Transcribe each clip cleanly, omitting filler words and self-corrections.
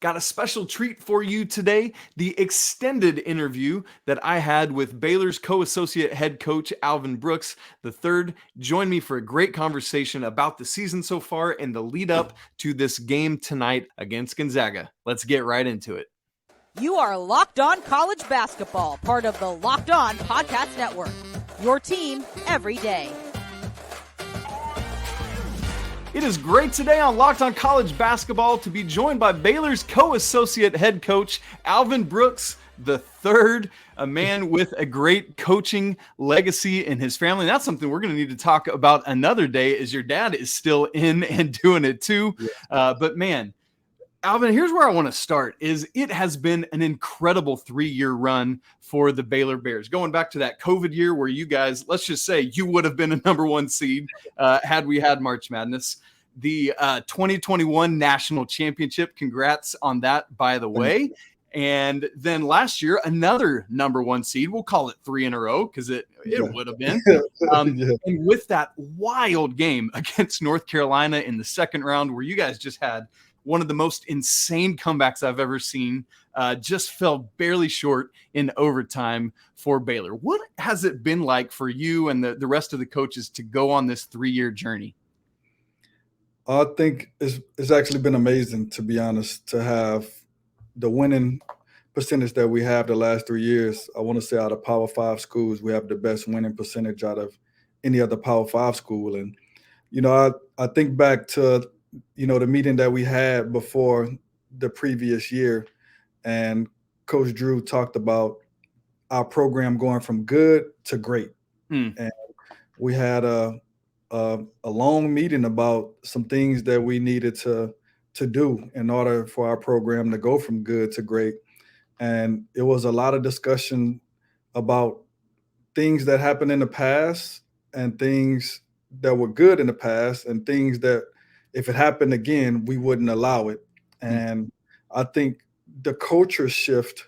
got a special treat for you today. The extended interview that I had with Baylor's co-associate head coach, Alvin Brooks III, joined me for a great conversation about the season so far and the lead up to this game tonight against Gonzaga. Let's get right into it. You are Locked On College Basketball, part of the Locked On Podcast Network. Your team every day. It is great today on Locked On College Basketball to be joined by Baylor's co-associate head coach, Alvin Brooks III, a man with a great coaching legacy in his family. And that's something we're going to need to talk about another day, as your dad is still in and doing it too. But man, Alvin, here's where I want to start. It has been an incredible 3-year run for the Baylor Bears. Going back to that COVID year where you guys, let's just say you would have been a number 1 seed had we had March Madness. The 2021 National Championship, congrats on that, by the way. And then last year, another number 1 seed. We'll call it 3 in a row because it would have been. And with that wild game against North Carolina in the second round where you guys just had one of the most insane comebacks I've ever seen, just fell barely short in overtime for Baylor. What has it been like for you and the rest of the coaches to go on this 3-year journey? I think it's actually been amazing, to be honest, to have the winning percentage that we have the last 3 years. I want to say out of Power 5 schools, we have the best winning percentage out of any other Power 5 school. And, I think back to, the meeting that we had before the previous year, and Coach Drew talked about our program going from good to great. And we had a long meeting about some things that we needed to do in order for our program to go from good to great. And it was a lot of discussion about things that happened in the past and things that were good in the past and things that if it happened again, we wouldn't allow it. And I think the culture shift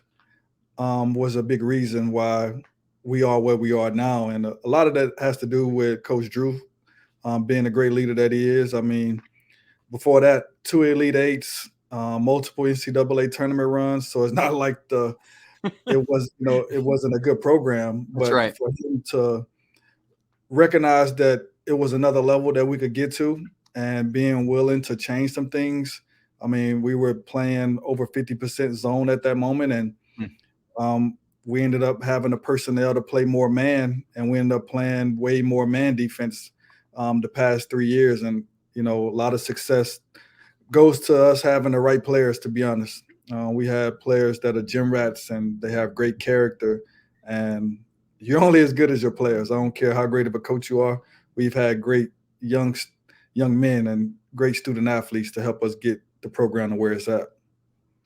was a big reason why we are where we are now. And a lot of that has to do with Coach Drew being a great leader that he is. I mean, before that, 2 Elite Eights, multiple NCAA tournament runs. So it's not like it wasn't a good program. That's but right. For him to recognize that it was another level that we could get to and being willing to change some things. I mean, we were playing over 50% zone at that moment. And we ended up having the personnel to play more man, and we ended up playing way more man defense the past 3 years. And, a lot of success goes to us having the right players, to be honest. We have players that are gym rats and they have great character, and you're only as good as your players. I don't care how great of a coach you are. We've had great young men and great student athletes to help us get the program to where it's at.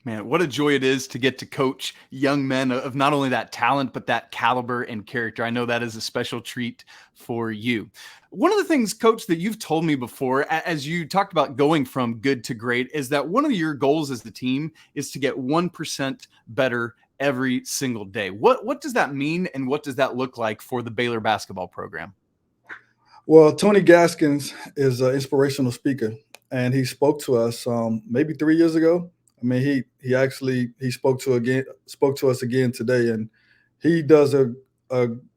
Man, what a joy it is to get to coach young men of not only that talent, but that caliber and character. I know that is a special treat for you. One of the things, Coach, that you've told me before, as you talked about going from good to great, is that one of your goals as the team is to get 1% better every single day. What does that mean, and what does that look like for the Baylor basketball program? Well, Tony Gaskins is an inspirational speaker, and he spoke to us maybe 3 years ago. I mean, he spoke to us again today, and he does a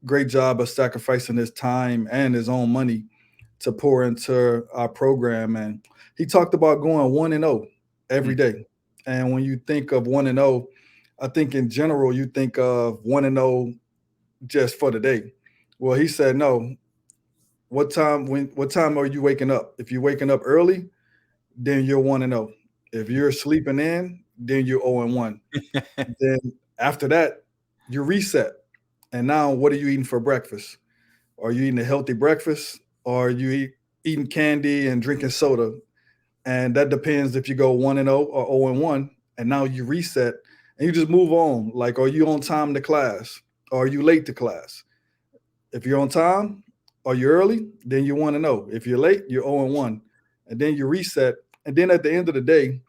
great job of sacrificing his time and his own money to pour into our program. And he talked about going 1-0 every day. And when you think of 1-0, I think in general you think of 1-0 just for the day. Well, he said no. What time are you waking up? If you're waking up early, then you're 1-0. If you're sleeping in, then you're 0-1. Then after that, you reset. And now what are you eating for breakfast? Are you eating a healthy breakfast, or are you eating candy and drinking soda? And that depends if you go 1-0 or 0-1. And now you reset and you just move on. Like, are you on time to class? Or are you late to class? If you're on time or you're early, then you're 1-0. If you're late, you're 0-1. And then you reset. And then at the end of the day,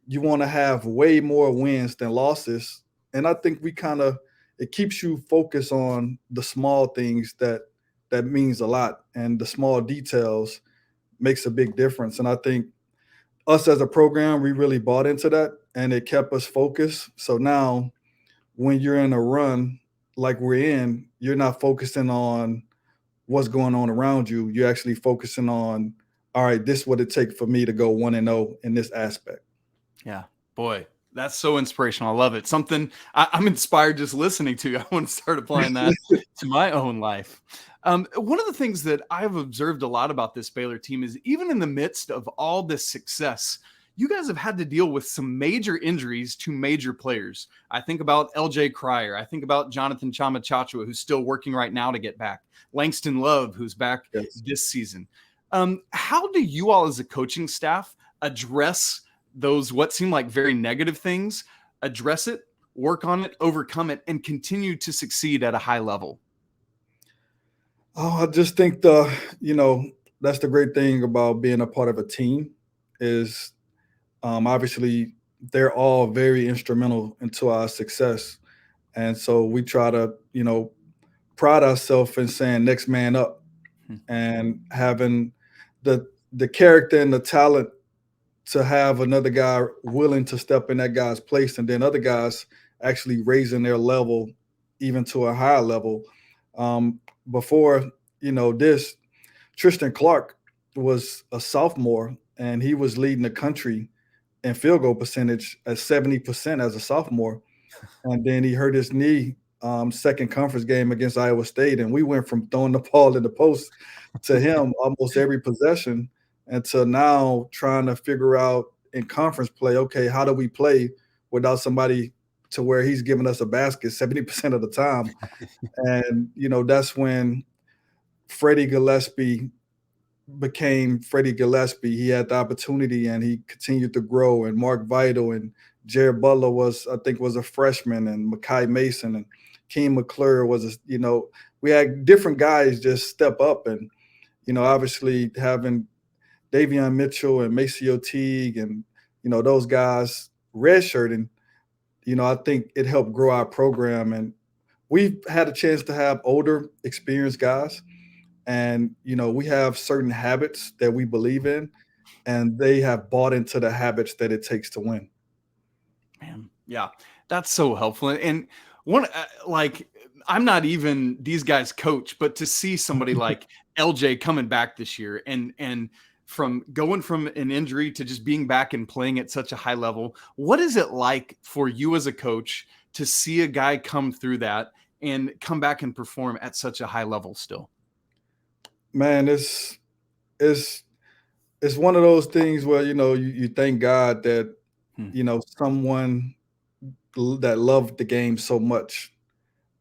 you want to have way more wins than losses. And I think it keeps you focused on the small things that means a lot. And the small details makes a big difference. And I think us as a program, we really bought into that. and it kept us focused. So now when you're in a run like we're in, you're not focusing on what's going on around you. You're actually focusing on, all right, this is what it takes for me to go 1-0 in this aspect. Yeah, boy, that's so inspirational. I love it. Something I'm inspired just listening to. I want to start applying that to my own life. One of the things that I've observed a lot about this Baylor team is even in the midst of all this success, you guys have had to deal with some major injuries to major players. I think about LJ Cryer. I think about Jonathan Tchamwa Tchatchoua, who's still working right now to get back. Langston Love, who's back this season. How do you all as a coaching staff address those what seem like very negative things, address it, work on it, overcome it, and continue to succeed at a high level? Oh, I just think that's the great thing about being a part of a team is obviously they're all very instrumental into our success. And so we try to, pride ourselves in saying next man up and having the character and the talent to have another guy willing to step in that guy's place, and then other guys actually raising their level even to a higher level. Before, this, Tristan Clark was a sophomore, and he was leading the country in field goal percentage at 70% as a sophomore. And then he hurt his knee second conference game against Iowa State, and we went from throwing the ball in the post to him almost every possession, and to now trying to figure out in conference play, okay, how do we play without somebody to where he's giving us a basket 70% of the time? And, that's when Freddie Gillespie became Freddie Gillespie. He had the opportunity and he continued to grow. And Mark Vital and Jared Butler was a freshman, and Makai Mason and Keem McClure we had different guys just step up. And, obviously having Davion Mitchell and Maceo Teague and, those guys redshirting, I think it helped grow our program. And we've had a chance to have older, experienced guys. And, we have certain habits that we believe in, and they have bought into the habits that it takes to win. Man, yeah, that's so helpful. And one, I'm not even these guys' coach, but to see somebody like LJ coming back this year and from going from an injury to just being back and playing at such a high level, what is it like for you as a coach to see a guy come through that and come back and perform at such a high level still? Man, it's one of those things where, you thank God that, someone that loved the game so much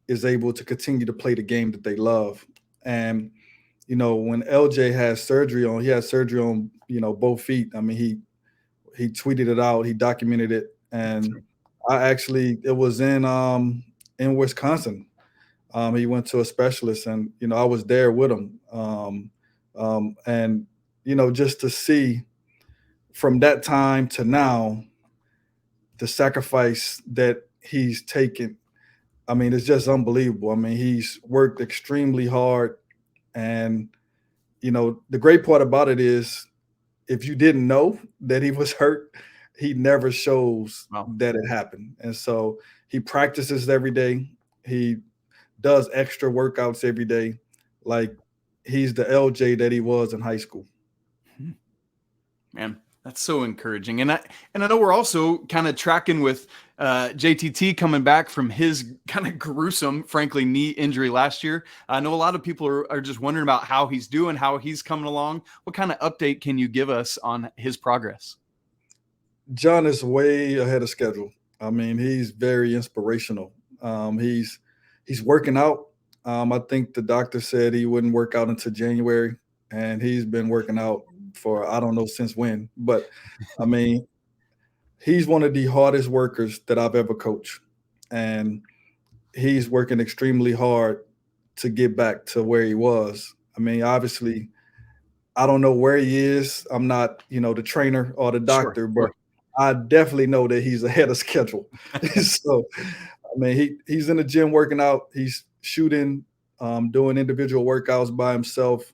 is able to continue to play the game that they love. And, when LJ had surgery on, both feet. I mean, he tweeted it out, he documented it. And it was in Wisconsin. He went to a specialist, and, I was there with him. And, just to see from that time to now, the sacrifice that he's taken, I mean, it's just unbelievable. I mean, he's worked extremely hard. And, the great part about it is if you didn't know that he was hurt, he never shows that it happened. And so he practices every day. He does extra workouts every day. Like he's the LJ that he was in high school. Man, that's so encouraging. And I know we're also kind of tracking with JTT coming back from his kind of gruesome, frankly, knee injury last year. I know a lot of people are just wondering about how he's doing, how he's coming along. What kind of update can you give us on his progress? John is way ahead of schedule. I mean, he's very inspirational. He's working out. I think the doctor said he wouldn't work out until January, and he's been working out for I don't know since when. But, I mean, he's one of the hardest workers that I've ever coached, and he's working extremely hard to get back to where he was. I mean, obviously, I don't know where he is. I'm not, the trainer or the doctor, but I definitely know that he's ahead of schedule. So, I mean, he's in the gym working out. He's shooting, doing individual workouts by himself.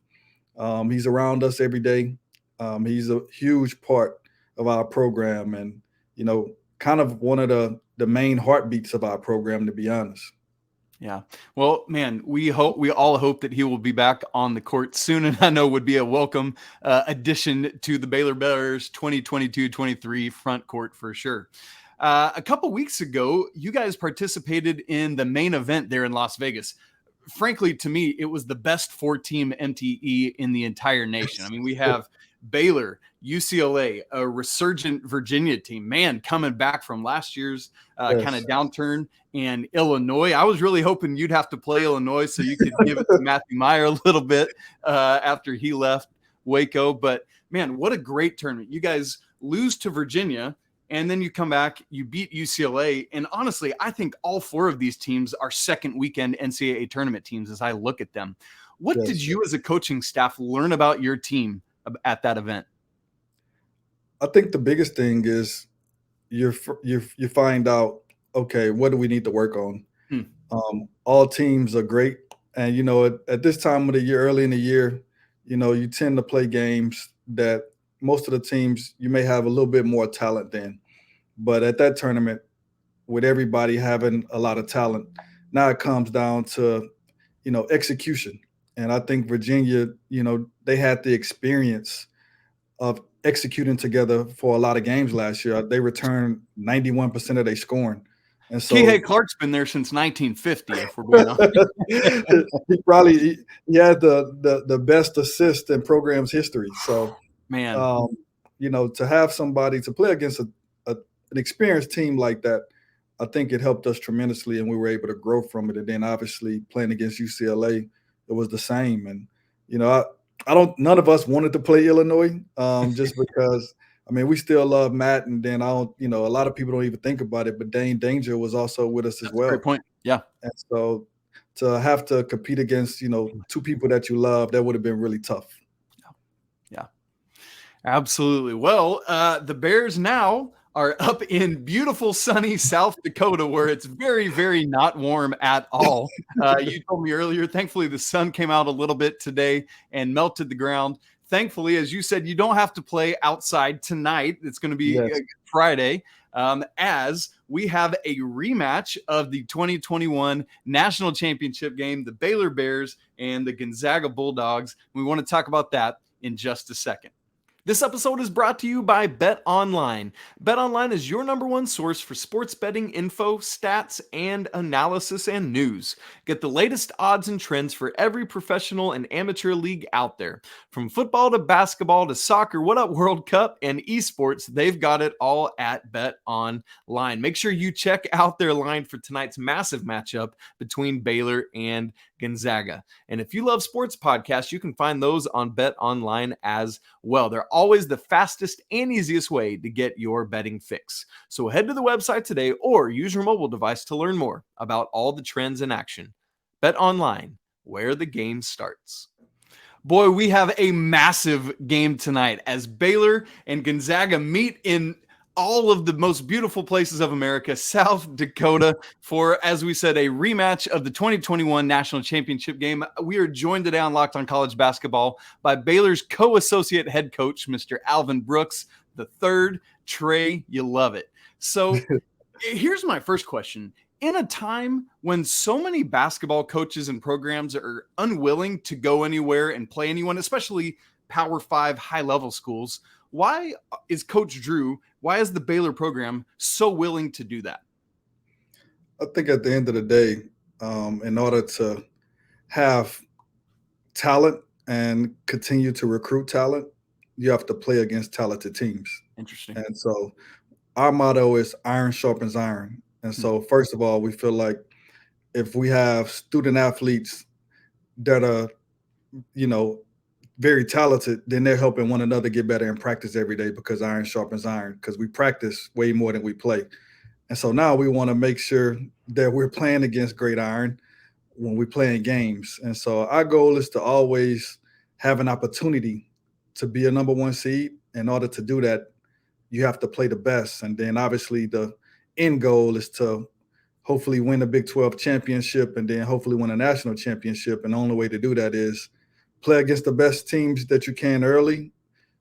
He's around us every day. He's a huge part of our program. And, kind of one of the main heartbeats of our program, to be honest. Yeah. Well, man, we all hope that he will be back on the court soon, and I know would be a welcome addition to the Baylor Bears 2022-23 front court for sure. A couple weeks ago, you guys participated in the main event there in Las Vegas. Frankly, to me, it was the best 4-team MTE in the entire nation. I mean, we have Baylor, UCLA, a resurgent Virginia team, man, coming back from last year's kind of downturn, and Illinois. I was really hoping you'd have to play Illinois so you could give it to Matthew Meyer a little bit after he left Waco. But, man, what a great tournament. You guys lose to Virginia, and then you come back, you beat UCLA. And honestly, I think all 4 of these teams are second weekend NCAA tournament teams as I look at them. What did you as a coaching staff learn about your team at that event? I think the biggest thing is you find out, okay, what do we need to work on? All teams are great. And, at this time of the year, early in the year, you tend to play games that most of the teams you may have a little bit more talent than. But at that tournament, with everybody having a lot of talent, now it comes down to, execution. And I think Virginia, they had the experience of executing together for a lot of games last year. They returned 91% of their scoring. And so Keyontae Clark's been there since 1950, if we're being honest. he had the best assist in program's history. So, man, to have somebody to play against an experienced team like that, I think it helped us tremendously, and we were able to grow from it. And then obviously playing against UCLA, it was the same. And, none of us wanted to play Illinois just because, we still love Matt. And then a lot of people don't even think about it, but Dane Danger was also with us as well. Great point. Yeah. And so to have to compete against, 2 people that you love, that would have been really tough. Yeah, absolutely. Well, the Bears now are up in beautiful sunny South Dakota, where it's very, very not warm at all. You told me earlier, thankfully the sun came out a little bit today and melted the ground. Thankfully, as you said, you don't have to play outside tonight. It's going to be Friday, as we have a rematch of the 2021 national championship game, the Baylor Bears and the Gonzaga Bulldogs. We want to talk about that in just a second. This episode is brought to you by BetOnline. BetOnline is your #1 source for sports betting info, stats, and analysis and news. Get the latest odds and trends for every professional and amateur league out there. From football to basketball to soccer, what up World Cup, and esports, they've got it all at BetOnline. Make sure you check out their line for tonight's massive matchup between Baylor and Gonzaga. And if you love sports podcasts, you can find those on BetOnline as well. They're always the fastest and easiest way to get your betting fix. So head to the website today or use your mobile device to learn more about all the trends in action. BetOnline, where the game starts. Boy, we have a massive game tonight as Baylor and Gonzaga meet in all of the most beautiful places of America, South Dakota, for, as we said, a rematch of the 2021 national championship game. We are joined today on Locked On College Basketball by Baylor's co-associate head coach, Mr. Alvin Brooks the third. Trey, you love it. So here's my first question. In a time when so many basketball coaches and programs are unwilling to go anywhere and play anyone, especially Power 5 high-level schools, why is Coach Drew, why is the Baylor program so willing to do that? I think at the end of the day, in order to have talent and continue to recruit talent, you have to play against talented teams. Interesting. And so our motto is iron sharpens iron. And so first of all, we feel like if we have student athletes that are, very talented, then they're helping one another get better in practice every day, because iron sharpens iron, because we practice way more than we play. And so now we want to make sure that we're playing against great iron when we're playing games. And so our goal is to always have an opportunity to be a #1 seed. In order to do that, you have to play the best. And then obviously the end goal is to hopefully win a Big 12 championship and then hopefully win a national championship. And the only way to do that is play against the best teams that you can early,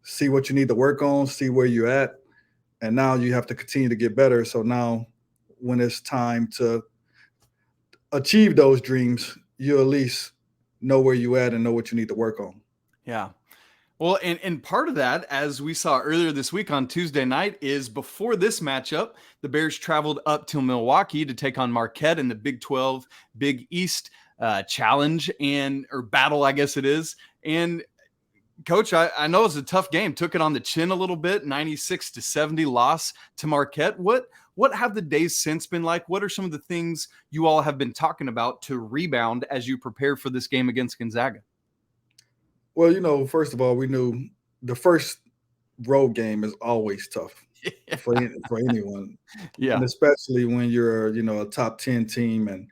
see what you need to work on, see where you're at, and now you have to continue to get better. So now when it's time to achieve those dreams, you at least know where you at and know what you need to work on. Yeah. Well, and part of that, as we saw earlier this week on Tuesday night, is before this matchup, the Bears traveled up to Milwaukee to take on Marquette in the Big 12 Big East challenge or battle, I guess it is. And Coach, I know it's a tough game. Took it on the chin a little bit, 96-70 loss to Marquette. What have the days since been like? What are some of the things you all have been talking about to rebound as you prepare for this game against Gonzaga? Well, first of all, we knew the first road game is always tough for anyone. Yeah. And especially when you're, a top 10 team and,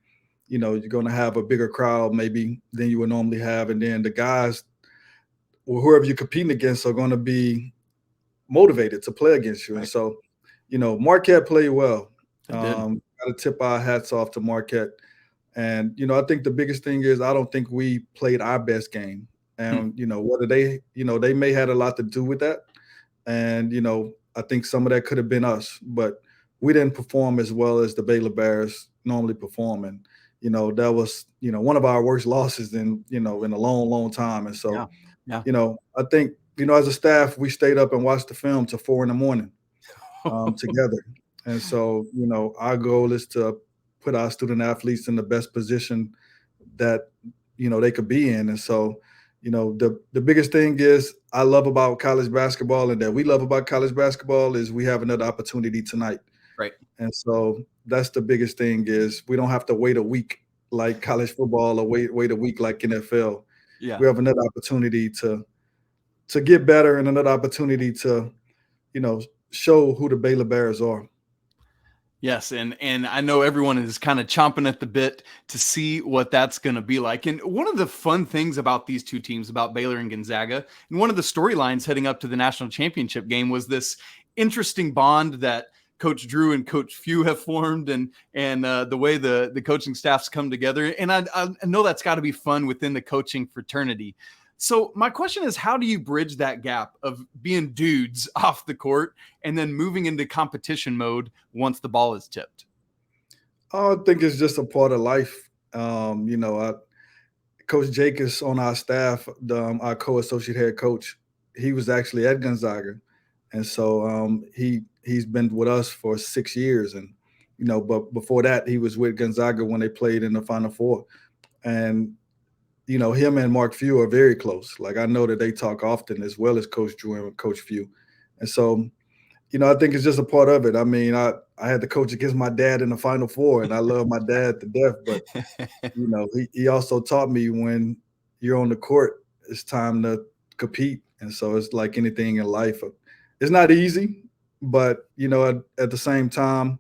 you're going to have a bigger crowd maybe than you would normally have. And then the guys or whoever you're competing against are going to be motivated to play against you. Right. And so, Marquette played well. Got to tip our hats off to Marquette. And, I think the biggest thing is I don't think we played our best game. And, whether they may had a lot to do with that. And, I think some of that could have been us, but we didn't perform as well as the Baylor Bears normally perform. And, that was, one of our worst losses in a long, long time. And so, yeah. I think, as a staff, we stayed up and watched the film till 4 a.m. Together. And so, our goal is to put our student athletes in the best position that, they could be in. And so, the biggest thing is I love about college basketball and that we love about college basketball is we have another opportunity tonight. Right. And so that's the biggest thing is we don't have to wait a week like college football or wait a week like NFL. Yeah. We have another opportunity to get better and another opportunity to, show who the Baylor Bears are. Yes, and I know everyone is kind of chomping at the bit to see what that's going to be like. And one of the fun things about these two teams, about Baylor and Gonzaga, and one of the storylines heading up to the national championship game was this interesting bond that Coach Drew and Coach Few have formed, and the way the coaching staffs come together. And I know that's got to be fun within the coaching fraternity. So my question is, how do you bridge that gap of being dudes off the court and then moving into competition mode once the ball is tipped? I think it's just a part of life. Coach Jake is on our staff, our co-associate head coach. He was actually at Gonzaga. And so he's been with us for 6 years. And, but before that, he was with Gonzaga when they played in the Final Four. And, him and Mark Few are very close. Like I know that they talk often as well as Coach Drew and Coach Few. And so, I think it's just a part of it. I mean, I had to coach against my dad in the Final Four, and I love my dad to death. But, he also taught me when you're on the court, it's time to compete. And so it's like anything in life. It's not easy, but, at the same time,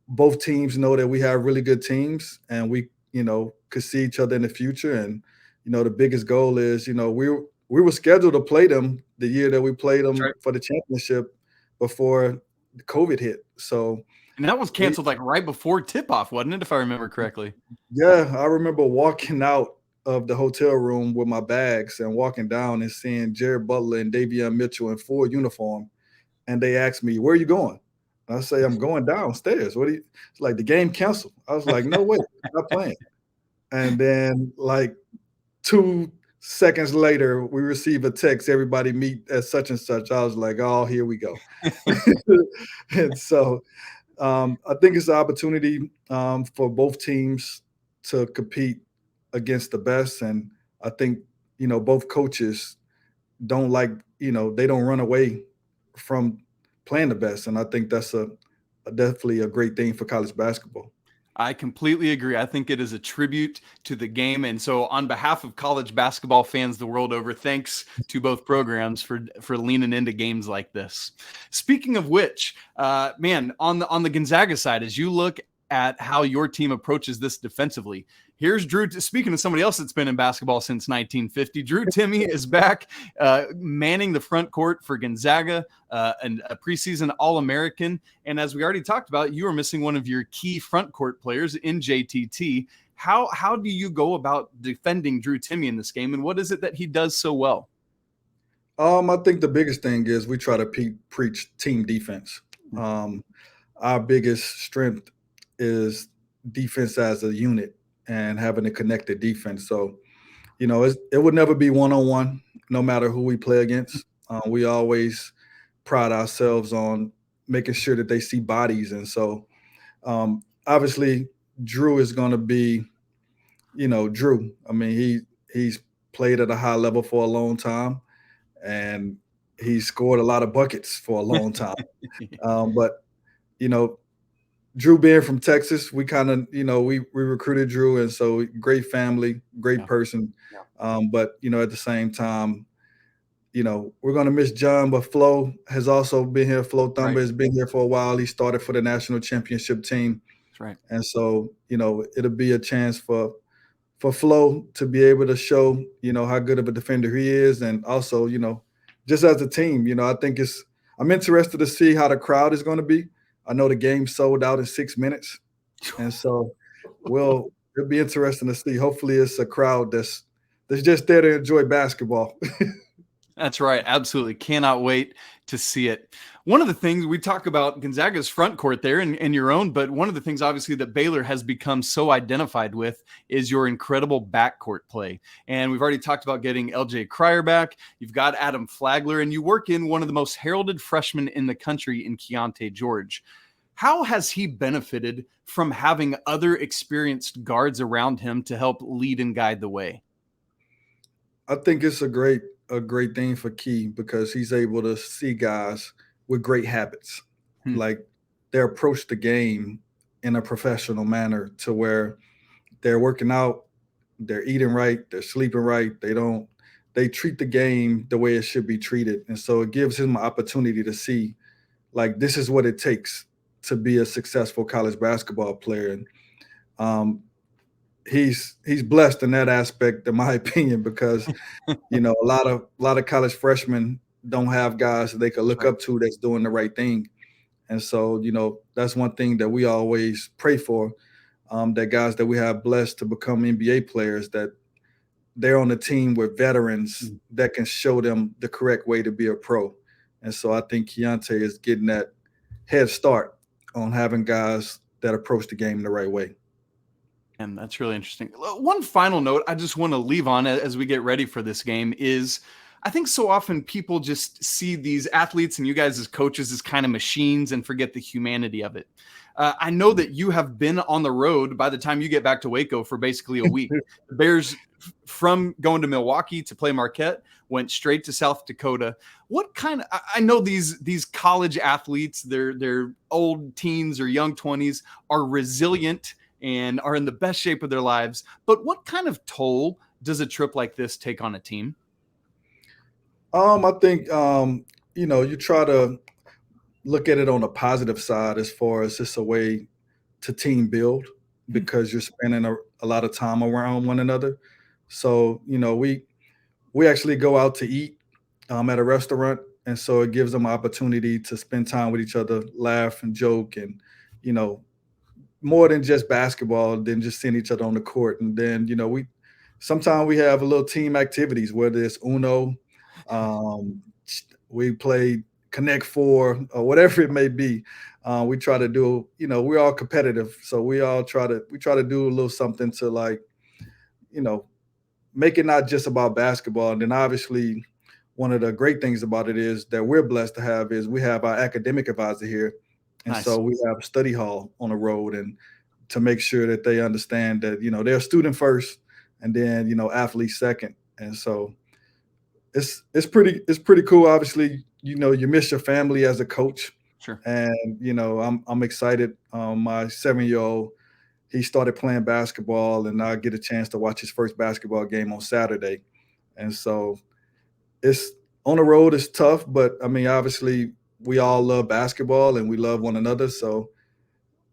both teams know that we have really good teams and we, could see each other in the future. And, the biggest goal is, we were scheduled to play them the year that we played them for the championship before COVID hit. So, and that was canceled like right before tip-off, wasn't it, if I remember correctly? Yeah, I remember walking out of the hotel room with my bags and walking down and seeing Jared Butler and Davion Mitchell in full uniform. And they asked me, "Where are you going?" I say, "I'm going downstairs." It's like the game canceled. I was like, "No way, I'm not playing." And then like 2 seconds later, we receive a text, "Everybody meet at such and such." I was like, "Oh, here we go." And so I think it's an opportunity for both teams to compete against the best. And I think, both coaches don't they don't run away from playing the best. And I think that's definitely a great thing for college basketball. I completely agree. I think it is a tribute to the game. And so on behalf of college basketball fans the world over, thanks to both programs for leaning into games like this. Speaking of which, man, on the Gonzaga side, as you look at how your team approaches this defensively, here's Drew. Speaking of somebody else that's been in basketball since 1950, Drew Timme is back manning the front court for Gonzaga, and a preseason All-American. And as we already talked about, you are missing one of your key front court players in JTT. How do you go about defending Drew Timme in this game, and what is it that he does so well? I think the biggest thing is we try to preach team defense. Um, our biggest strength is defense as a unit and having a connected defense. So, it would never be one-on-one, no matter who we play against. We always pride ourselves on making sure that they see bodies. And so, obviously, Drew is going to be, Drew. I mean, he's played at a high level for a long time, and he scored a lot of buckets for a long time. But you know, Drew being from Texas, we kind of we recruited Drew, and so great family, great person. But at the same time, we're gonna miss John, but Flo has also been here. Flo Thumber has been here for a while. He started for the national championship team. That's right. And so, it'll be a chance for Flo to be able to show, how good of a defender he is. And also, just as a team, I think I'm interested to see how the crowd is going to be. I know the game sold out in 6 minutes. And so it'll be interesting to see. Hopefully it's a crowd that's just there to enjoy basketball. That's right. Absolutely. Cannot wait to see it. One of the things we talk about Gonzaga's front court there and your own, but one of the things obviously that Baylor has become so identified with is your incredible backcourt play. And we've already talked about getting LJ Cryer back. You've got Adam Flagler, and you work in one of the most heralded freshmen in the country in Keyontae George. How has he benefited from having other experienced guards around him to help lead and guide the way? I think it's a great thing for Key because he's able to see guys with great habits. Like they approach the game in a professional manner to where they're working out, they're eating right, they're sleeping right. They treat the game the way it should be treated. And so it gives him an opportunity to see, like, this is what it takes to be a successful college basketball player. And he's blessed in that aspect, in my opinion, because a lot of college freshmen don't have guys that they can look up to that's doing the right thing. And so that's one thing that we always pray for, that guys that we have blessed to become NBA players, that they're on a team with veterans that can show them the correct way to be a pro. And so I think Keyontae is getting that head start on having guys that approach the game the right way. And that's really interesting. One final note I just want to leave on as we get ready for this game is I think so often people just see these athletes and you guys as coaches as kind of machines and forget the humanity of it. I know that you have been on the road by the time you get back to Waco for basically a week. The Bears, from going to Milwaukee to play Marquette, went straight to South Dakota. I know these college athletes, they're old teens or young 20s, are resilient and are in the best shape of their lives. But what kind of toll does a trip like this take on a team? I think, you try to look at it on the positive side as far as it's a way to team build because you're spending a lot of time around one another. So, we actually go out to eat at a restaurant. And so it gives them an opportunity to spend time with each other, laugh and joke and, more than just basketball, than just seeing each other on the court. And then, sometimes we have a little team activities, whether it's Uno, we play Connect Four or whatever it may be. We try to do, we're all competitive. So we try to do a little something to make it not just about basketball. And then obviously one of the great things about it is that we're blessed to have is we have our academic advisor here. And Nice. So we have study hall on the road and to make sure that they understand that, they're a student first and then, athlete second. And so it's pretty cool. Obviously, you miss your family as a coach. Sure. And, I'm excited. My 7-year-old, he started playing basketball and I get a chance to watch his first basketball game on Saturday. And so it's on the road, it's tough, but I mean, obviously we all love basketball and we love one another. So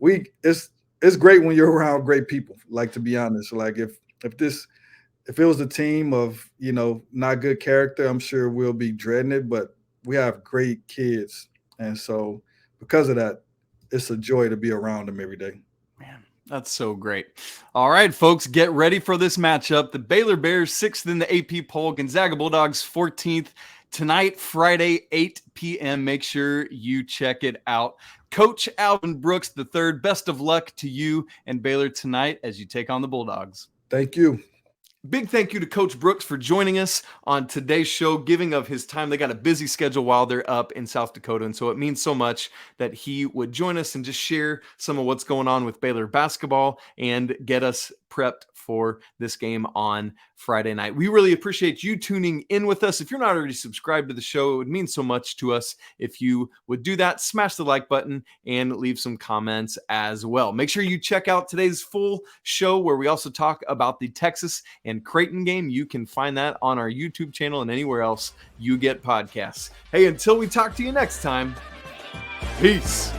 it's great when you're around great people. Like, to be honest, like if it was a team of, not good character, I'm sure we'll be dreading it, but we have great kids. And so because of that, it's a joy to be around them every day. Man, that's so great. All right, folks, get ready for this matchup. The Baylor Bears 6th in the AP poll, Gonzaga Bulldogs 14th. tonight, Friday, 8 p.m. Make sure you check it out. Coach Alvin Brooks III, best of luck to you and Baylor tonight as you take on the Bulldogs. Thank you. Big thank you to Coach Brooks for joining us on today's show, giving of his time. They got a busy schedule while they're up in South Dakota, and so it means so much that he would join us and just share some of what's going on with Baylor basketball and get us prepped for this game on Friday night. We really appreciate you tuning in with us. If you're not already subscribed to the show, it would mean so much to us if you would do that. Smash the like button and leave some comments as well. Make sure you check out today's full show where we also talk about the Texas and Creighton game. You can find that on our YouTube channel and anywhere else you get podcasts. Hey, until we talk to you next time, peace.